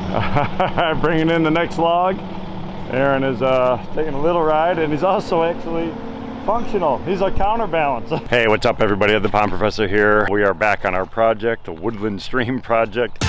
Bringing in the next log. Aaron is taking a little ride, and he's also actually functional. He's a counterbalance. Hey, what's up everybody? The Pond Professor here. We are back on our project, the Woodland Stream project.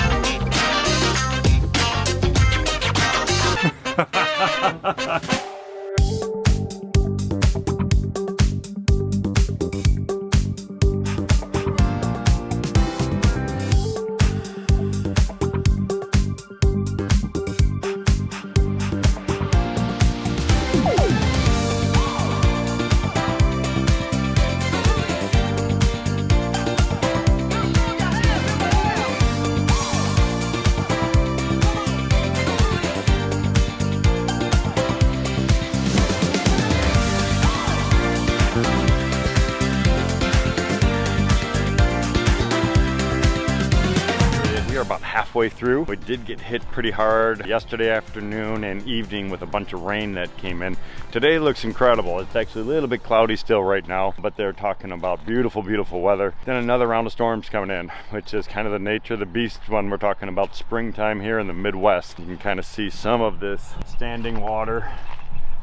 About halfway through. We did get hit pretty hard yesterday afternoon and evening with a bunch of rain that came in. Today looks incredible. It's actually a little bit cloudy still right now, but they're talking about beautiful, beautiful weather. Then another round of storms coming in, which is kind of the nature of the beast when we're talking about springtime here in the Midwest. You can kind of see some of this standing water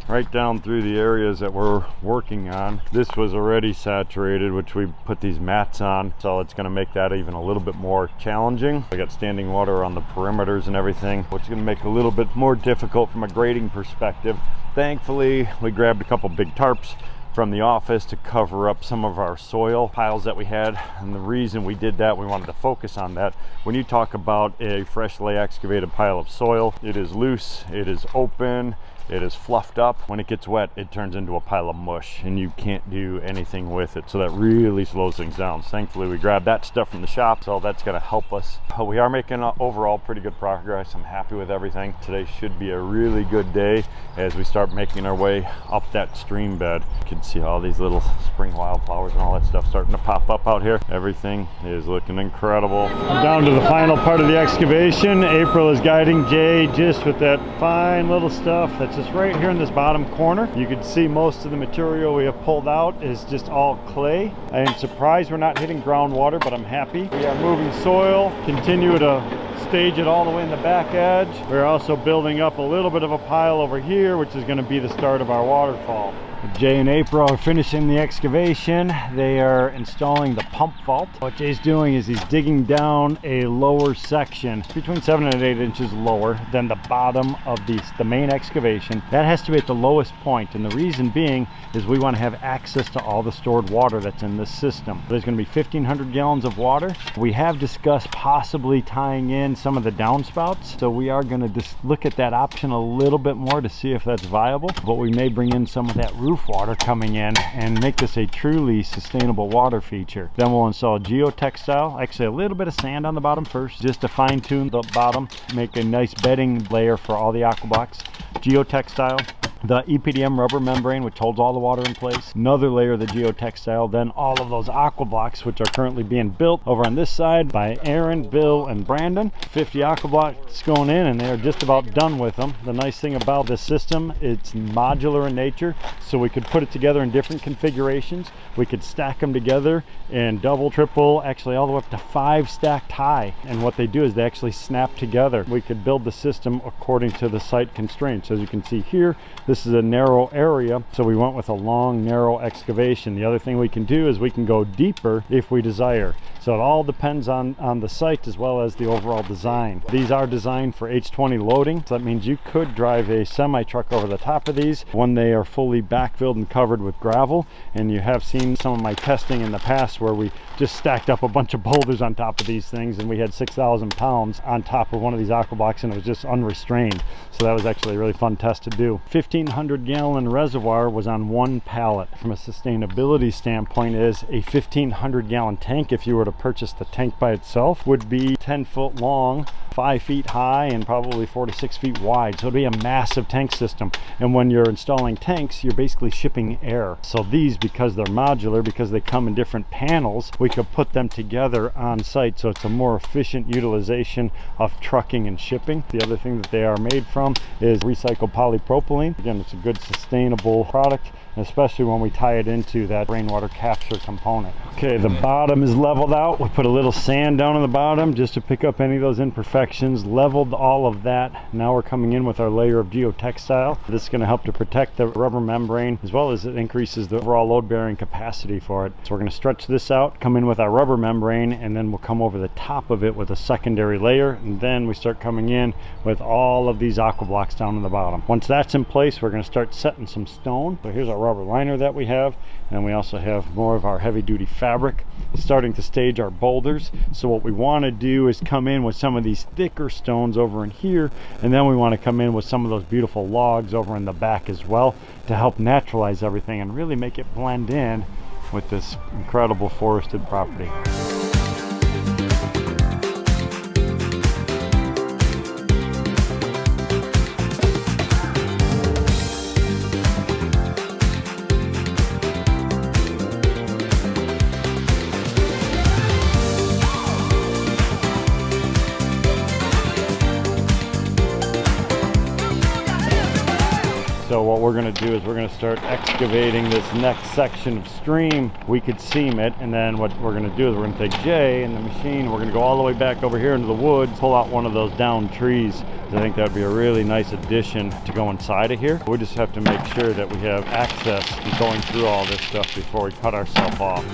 right down through the areas that we're working on. This was already saturated, which we put these mats on, so it's going to make that even a little bit more challenging. We got standing water on the perimeters and everything, which is going to make it a little bit more difficult from a grading perspective. Thankfully, we grabbed a couple big tarps from the office to cover up some of our soil piles that we had, and the reason we did that, we wanted to focus on that. When you talk about a freshly excavated pile of soil, it is loose, it is open, it is fluffed up. When it gets wet, it turns into a pile of mush and you can't do anything with it. So that really slows things down. Thankfully, we grabbed that stuff from the shop, so that's gonna help us. We are making overall pretty good progress. I'm happy with everything. Today should be a really good day as we start making our way up that stream bed. You can see all these little spring wildflowers and all that stuff starting to pop up out here. Everything is looking incredible. I'm down to the final part of the excavation. April is guiding Jay just with that fine little stuff that's just right here in this bottom corner. You can see most of the material we have pulled out is just all clay. I am surprised we're not hitting groundwater, but I'm happy. We are moving soil, continue to stage it all the way in the back edge. We're also building up a little bit of a pile over here, which is going to be the start of our waterfall. Jay and April are finishing the excavation. They are installing the pump vault. What Jay's doing is he's digging down a lower section, between 7 and 8 inches lower than the bottom of the main excavation. That has to be at the lowest point, and the reason being is we want to have access to all the stored water that's in this system. There's going to be 1,500 gallons of water. We have discussed possibly tying in some of the downspouts, so we are going to just look at that option a little bit more to see if that's viable, but we may bring in some of that roof water coming in and make this a truly sustainable water feature. Then we'll install geotextile, actually a little bit of sand on the bottom first, just to fine tune the bottom, make a nice bedding layer for all the aqua blocks. Geotextile, the EPDM rubber membrane, which holds all the water in place, another layer of the geotextile, then all of those aqua blocks, which are currently being built over on this side by Aaron, Bill, and Brandon. 50 aqua blocks going in, and they're just about done with them. The nice thing about this system, it's modular in nature, so we could put it together in different configurations. We could stack them together in double, triple, actually all the way up to 5 stacked high. And what they do is they actually snap together. We could build the system according to the site constraints. As you can see here, this is a narrow area, so we went with a long, narrow excavation. The other thing we can do is we can go deeper if we desire. So it all depends on the site as well as the overall design. These are designed for H20 loading, so that means you could drive a semi-truck over the top of these when they are fully backfilled and covered with gravel. And you have seen some of my testing in the past where we just stacked up a bunch of boulders on top of these things, and we had 6,000 pounds on top of one of these aqua blocks, and it was just unrestrained. So that was actually a really fun test to do. 1,500 gallon reservoir was on one pallet. From a sustainability standpoint, is a 1,500 gallon tank, if you were to purchase the tank by itself, would be 10 foot long, 5 feet high, and probably 4 to 6 feet wide. So it'd be a massive tank system. And when you're installing tanks, you're basically shipping air. So these, because they're modular, because they come in different panels, we could put them together on site, so it's a more efficient utilization of trucking and shipping. The other thing that they are made from is recycled polypropylene. Again, it's a good sustainable product, especially when we tie it into that rainwater capture component. Okay, the bottom is leveled out. We put a little sand down on the bottom just to pick up any of those imperfections, leveled all of that. Now we're coming in with our layer of geotextile. This is going to help to protect the rubber membrane, as well as it increases the overall load bearing capacity for it. So we're going to stretch this out, come in with our rubber membrane, and then we'll come over the top of it with a secondary layer, and then we start coming in with all of these aqua blocks down on the bottom. Once that's in place, we're going to start setting some stone. So here's our rubber liner that we have, and we also have more of our heavy duty fabric, starting to stage our boulders. So what we want to do is come in with some of these thicker stones over in here, and then we want to come in with some of those beautiful logs over in the back as well to help naturalize everything and really make it blend in with this incredible forested property. So what we're going to do is we're going to start excavating this next section of stream. We could seam it, and then what we're going to do is we're going to take Jay and the machine, we're going to go all the way back over here into the woods, pull out one of those downed trees. I think that would be a really nice addition to go inside of here. We just have to make sure that we have access to going through all this stuff before we cut ourselves off.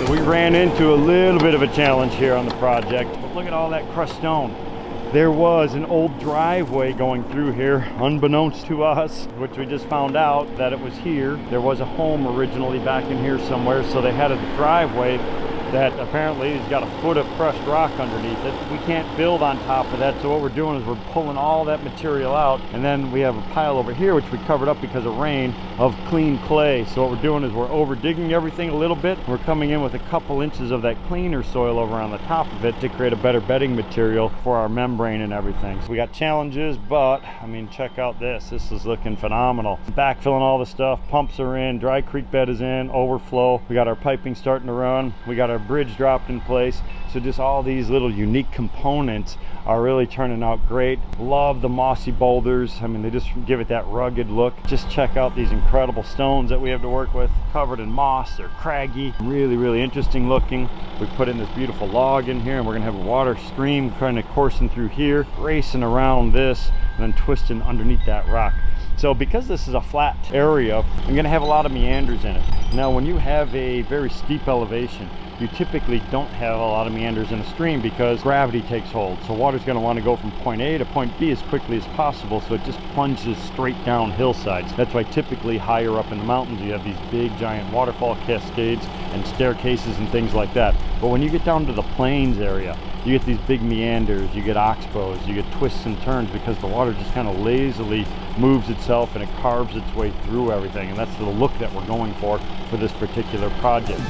We ran into a little bit of a challenge here on the project. Look at all that crushed stone. There was an old driveway going through here, unbeknownst to us, which we just found out that it was here. There was a home originally back in here somewhere, so they had a driveway that apparently has got a foot of crushed rock underneath it. We can't build on top of that, so what we're doing is we're pulling all that material out, and then we have a pile over here which we covered up because of rain of clean clay. So what we're doing is we're over digging everything a little bit. We're coming in with a couple inches of that cleaner soil over on the top of it to create a better bedding material for our membrane and everything. So we got challenges, but I mean, check out this. This is looking phenomenal. Backfilling all the stuff, pumps are in, dry creek bed is in, overflow. We got our piping starting to run. We got our bridge dropped in place. So just all these little unique components are really turning out great. Love the mossy boulders. I mean, they just give it that rugged look. Just check out these incredible stones that we have to work with, covered in moss. They're craggy, really interesting looking. We put in this beautiful log in here, and we're gonna have a water stream kind of coursing through here, racing around this, and then twisting underneath that rock. So because this is a flat area, I'm going to have a lot of meanders in it. Now when you have a very steep elevation, you typically don't have a lot of meanders in a stream because gravity takes hold. So water's going to want to go from point A to point B as quickly as possible, so it just plunges straight down hillsides. That's why typically higher up in the mountains you have these big giant waterfall cascades and staircases and things like that. But when you get down to the plains area, you get these big meanders, you get oxbows, you get twists and turns because the water just kind of lazily moves itself and it carves its way through everything. And that's the look that we're going for this particular project.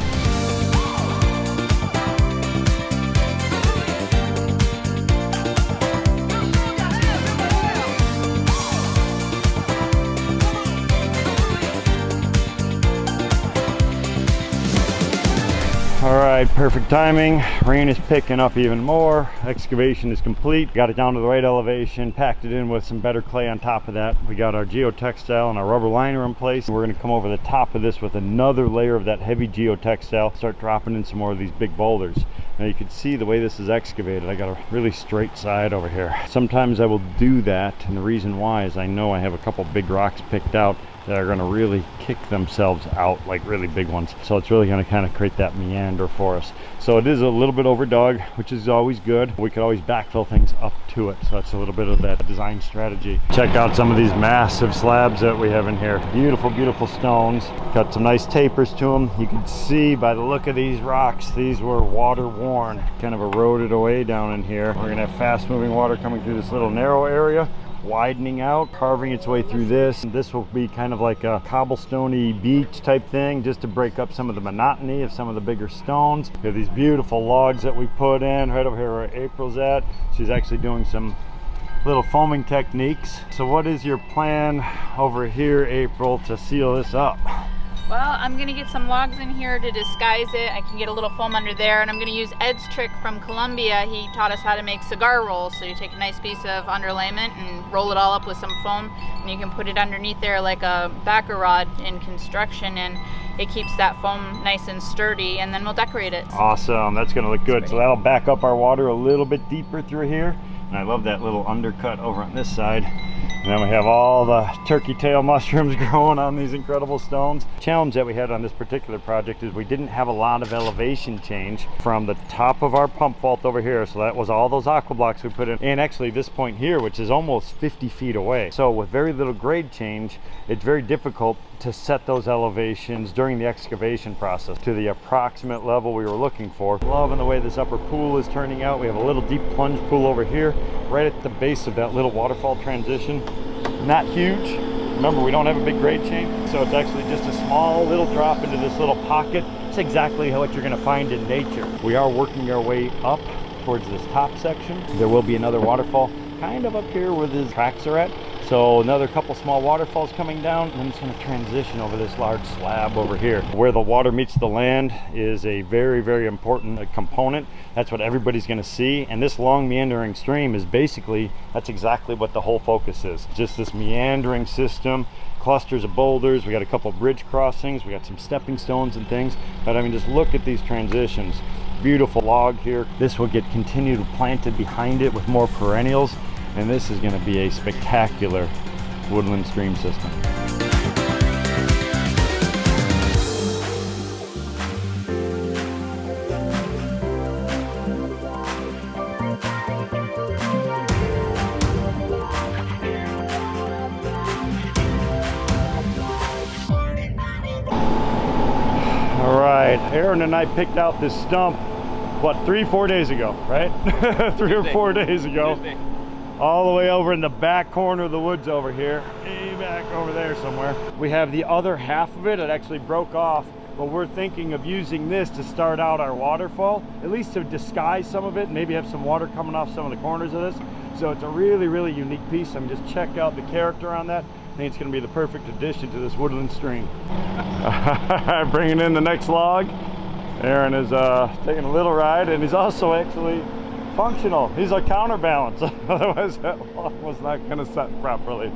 All right, perfect timing. Rain is picking up even more. Excavation is complete. Got it down to the right elevation, packed it in with some better clay on top of that. We got our geotextile and our rubber liner in place. We're gonna come over the top of this with another layer of that heavy geotextile, start dropping in some more of these big boulders. Now you can see the way this is excavated. I got a really straight side over here. Sometimes I will do that, and the reason why is I know I have a couple big rocks picked out that are going to really kick themselves out, like really big ones. So it's really going to kind of create that meander for us. So it is a little bit overdug, which is always good. We could always backfill things up to it. So that's a little bit of that design strategy. Check out some of these massive slabs that we have in here. Beautiful stones. Got some nice tapers to them. You can see by the look of these rocks, these were water worn, kind of eroded away down in here. We're going to have fast moving water coming through this little narrow area, widening out, carving its way through this. And this will be kind of like a cobblestone-y beach type thing, just to break up some of the monotony of some of the bigger stones. We have these beautiful logs that we put in right over here where April's at. She's actually doing some little foaming techniques. So what is your plan over here, April, to seal this up? Well, I'm gonna get some logs in here to disguise it. I can get a little foam under there, and I'm gonna use Ed's trick from Colombia. He taught us how to make cigar rolls. So you take a nice piece of underlayment and roll it all up with some foam, and you can put it underneath there like a backer rod in construction, and it keeps that foam nice and sturdy, and then we'll decorate it. Awesome, that's gonna look good. So that'll back up our water a little bit deeper through here. And I love that little undercut over on this side. And then we have all the turkey tail mushrooms growing on these incredible stones. The challenge that we had on this particular project is we didn't have a lot of elevation change from the top of our pump vault over here. So that was all those aqua blocks we put in. And actually this point here, which is almost 50 feet away. So with very little grade change, it's very difficult to set those elevations during the excavation process to the approximate level we were looking for. Loving the way this upper pool is turning out. We have a little deep plunge pool over here, right at the base of that little waterfall transition. Not huge. Remember, we don't have a big grade change, so it's actually just a small little drop into this little pocket. It's exactly what you're gonna find in nature. We are working our way up towards this top section. There will be another waterfall kind of up here where the tracks are at. So another couple small waterfalls coming down, and then it's going to transition over this large slab over here. Where the water meets the land is a very, very important component. That's what everybody's going to see. And this long meandering stream is basically, that's exactly what the whole focus is. Just this meandering system, clusters of boulders. We got a couple bridge crossings. We got some stepping stones and things. But I mean, just look at these transitions. Beautiful log here. This will get continued planted behind it with more perennials. And this is going to be a spectacular woodland stream system. All right, Aaron and I picked out this stump, what, 3-4 days ago, right? 3 or 4 days ago. Tuesday. All the way over in the back corner of the woods over here, way back over there somewhere. We have the other half of it. It actually broke off, but we're thinking of using this to start out our waterfall, at least to disguise some of it, maybe have some water coming off some of the corners of this. So it's a really, really unique piece. I mean, just check out the character on that. I think it's going to be the perfect addition to this woodland stream. Bringing in the next log. Aaron is taking a little ride, and he's also actually functional. He's a counterbalance. Otherwise that log was not going to set properly.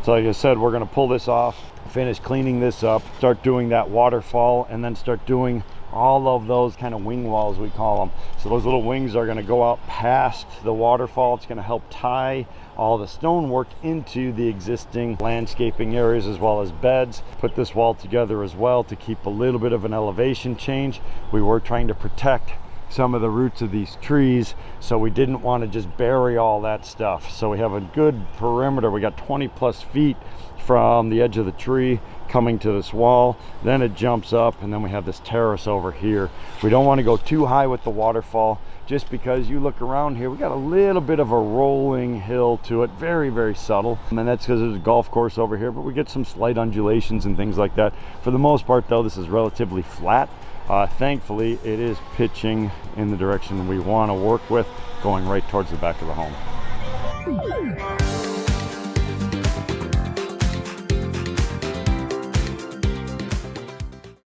So like I said, we're going to pull this off, finish cleaning this up, start doing that waterfall, and then start doing all of those kind of wing walls, we call them. So those little wings are going to go out past the waterfall. It's going to help tie all the stonework into the existing landscaping areas as well as beds. Put this wall together as well to keep a little bit of an elevation change. We were trying to protect some of the roots of these trees, so we didn't want to just bury all that stuff. So we have a good perimeter. We got 20+ feet from the edge of the tree coming to this wall, then it jumps up, and then we have this terrace over here. We don't want to go too high with the waterfall, just because you look around here, we got a little bit of a rolling hill to it, very, very subtle. And that's because there's a golf course over here, but we get some slight undulations and things like that. For the most part though, this is relatively flat. Thankfully, it is pitching in the direction we want to work with, going right towards the back of the home.